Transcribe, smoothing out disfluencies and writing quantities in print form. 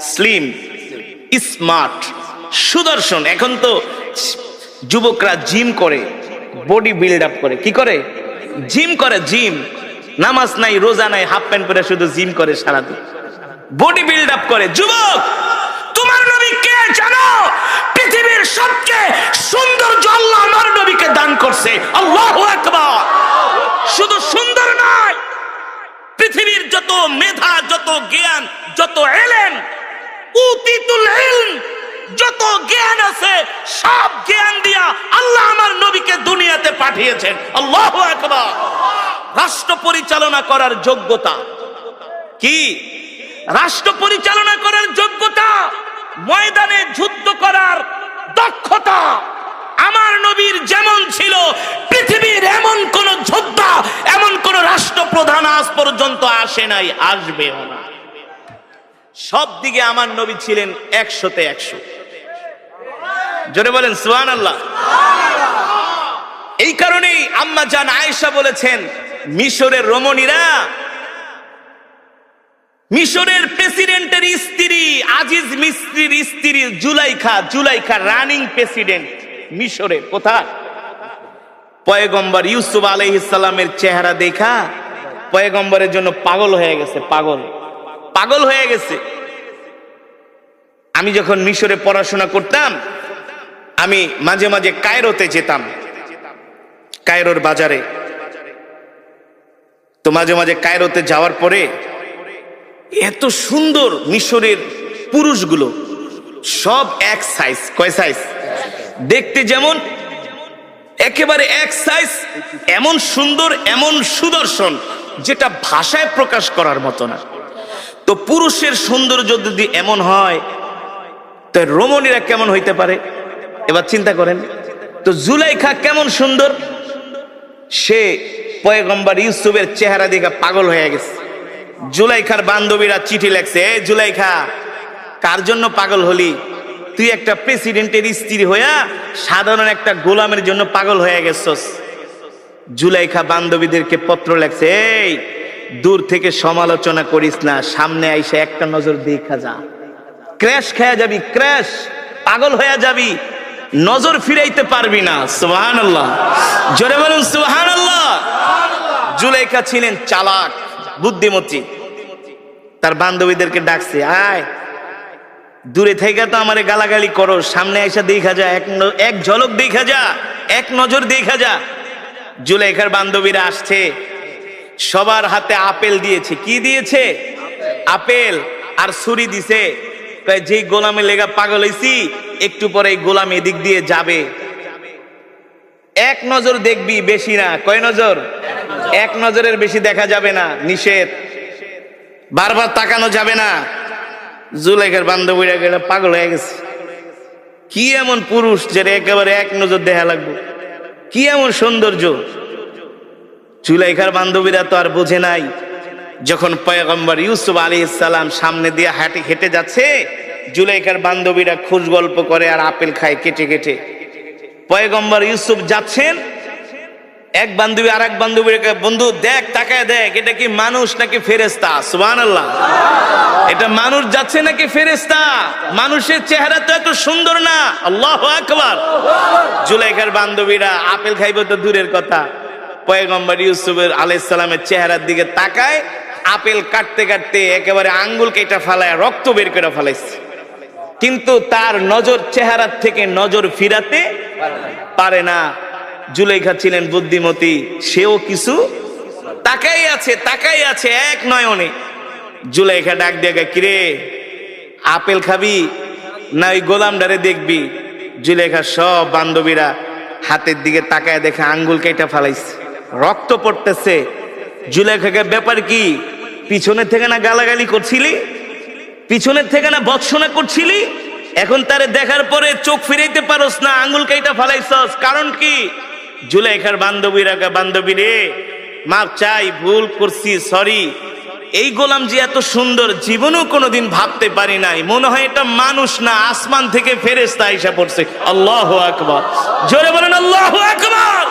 Slim, smart, সুদর্শন। এখন তো যুবকরা জিম করে, বডি বিল্ড আপ করে। কি করে? জিম করে। জিম, নামাজ নাই, রোজা নাই, হাফ প্যান্ট পরে শুধু জিম করে সারাদিন, বডি বিল্ড আপ করে। যুবক, তোমার নবী কে জানো? পৃথিবীর সবচেয়ে সৌন্দর্য আল্লাহ আমার নবীকে দান করছে। আল্লাহু আকবার। শুধু সুন্দর নয়, পৃথিবীর যত মেধা, যত জ্ঞান, যত ইলম, উতিতুল ইলম, যত জ্ঞান আছে সব জ্ঞান দিয়া আল্লাহ আমার নবীকে দুনিয়াতে পাঠিয়েছেন। আল্লাহু আকবার। রাষ্ট্র পরিচালনা করার যোগ্যতা কি? রাষ্ট্র পরিচালনা করার যোগ্যতা, ময়দানে যুদ্ধ করার দক্ষতা আমার নবীর যেমন ছিল, পৃথিবীর এমন কোন যোদ্ধা, এমন কোন রাষ্ট্রপ্রধান আজ পর্যন্ত আসে নাই, আসবেও না। সব দিকে আমার নবী ছিলেন 100-তে 100। জোরে বলেন সুবহানাল্লাহ। এই কারণেই আম্মা জান আয়েশা বলেছেন, মিশরের রমণীরা, মিশরের প্রেসিডেন্টের স্ত্রী, আজিজ মিস্ত্রির স্ত্রী জুলাইখা রানিং প্রেসিডেন্ট মিশরে। কোথায়? পয়গম্বর ইউসুফ আলাইহিস সালামের চেহারা দেখা পয়গম্বরের জন্য পাগল হয়ে গেছে। পাগল হয়ে গেছে। আমি যখন মিশরে পড়াশোনা করতাম, আমি মাঝে মাঝে কায়রোতে যেতাম, কায়রোর বাজারে। তো মাঝে মাঝে কায়রোতে যাওয়ার পরে এত সুন্দর মিশরের পুরুষগুলো, সব এক সাইজ। কয় সাইজ? দেখতে যেমন একেবারে এক সাইজ, এমন সুন্দর, এমন সুদর্শন, যেটা ভাষায় প্রকাশ করার মতো না। তো পুরুষের সৌন্দর্য যদি এমন হয়, তো রমণীরা কেমন হইতে পারে? এবার চিন্তা করেন তো। জুলাইখা কেমন সুন্দর, সে পয়গম্বর ইউসুফের চেহারা দেখে পাগল হয়ে গেছে। জুলাইখার বান্ধবীরা চিঠি লেখছে, এ জুলাইখা, কার জন্য পাগল হলি? তুই একটা প্রেসিডেন্টের স্ত্রী হইয়া সাধারণ একটা গোলামের জন্য পাগল হয়ে গেছস। জুলাইখা বান্ধবীদেরকে পত্র লেখছে, এই দূর থেকে সমালোচনা করিস না, সামনে আইসা একটা নজর দেখা যা, ক্র্যাশ খেয়ে যাবি, ক্র্যাশ, পাগল হয়ে যাবি, নজর ফিরাইতে পারবি না। সুবহানাল্লাহ। জোরে বলুন সুবহানাল্লাহ। জুলাইখা ছিলেন চালাক, বুদ্ধিমতী। তার বান্ধবীদেরকে ডাকছে, আয়, দূরে থেকে তো আমারে গালাগালি করো, সামনে এসে দেখা যা, এক ঝলক দেখা যা, এক নজর দেখা যা। জুলাইখার বান্ধবীরা আসছে, সবার হাতে আপেল দিয়েছে। কি দিয়েছে? আপেল আর ছুরি দিছে। যে গোলামে লেগা পাগল হইছি, একটু পরে গোলাম এদিক দিয়ে যাবে, এক নজর দেখবি, বেশি না। কয় নজর? এক নজরের বেশি দেখা যাবে না, নিষেধ। বারবার তাকানো যাবে না। জুলাইখার বান্ধবীরা গেলে পাগল হয়ে গেছে। কি এমন পুরুষ যে একেবারে এক নজর দেখা লাগবে? কি এমন সৌন্দর্য? জুলাইখার বান্ধবীরা তো আর বোঝে নাই, যখন পয়গম্বর ইউসুফ আলাইহিস সালাম সামনে দিয়ে হেঁটে যাচ্ছে, জুলাইখার বান্ধবীরা খুশ গল্প করে আর আপেল খায় কেটে কেটে। পয়গম্বর ইউসুফ যাচ্ছেন, এক বান্ধবী আর এক বান্ধবীকে, বন্ধু দেখ, তাকায় দেখ, এটা কি মানুষ নাকি ফেরেশতা? সুবহানাল্লাহ। এটা মানুষ যাচ্ছে নাকি ফেরেশতা? মানুষের চেহারা তো এত সুন্দর না। আল্লাহু আকবার। জুলাইখার বান্ধবীরা আপেল খাইব তো দূরের কথা, পয়গম্বর ইউসুফ আলাইহিস সালামের চেহারার দিকে তাকায়, আপেল কাটতে কাটতে একেবারে আঙ্গুল কেটে ফেলায় রক্ত বের করে ফেলাইছে। কিন্তু তার নজর চেহারার থেকে নজর ফিরাতে পারে না। জুলাইখা ছিলেন বুদ্ধিমতী, সেও কিছু তাকাই আছে এক নয়নে। জুলাইখা ডাক দিয়ে, কিরে, আপেল খাবি না ওই গোলামডারে দেখবি? জুলাইখা সব বান্ধবীরা হাতের দিকে তাকায় দেখে আঙ্গুল কেটে ফেলাইছে, রক্ত পড়তেছে। জুলাইখাকে, ব্যাপার কি? পিছনের থেকে না গালাগালি করছিলি, পিছনের থেকে না ভৎসনা করছিলি, এখন তারে দেখার পরে চোখ ফিরাইতে পারস না, আঙ্গুল কেটে ফেলাইছস, কারণ কি? জুলাইখার বান্ধবীরা, বান্ধবী রে, মাপ চাই, ভুল করছি, সরি। এই গোলাম যে এত সুন্দর জীবনেও কোনোদিন ভাবতে পারি নাই, মনে হয় এটা মানুষ না, আসমান থেকে ফেরেশতা আইসা পড়ছে। আল্লাহু আকবার। জোরে বলেন আল্লাহু আকবার।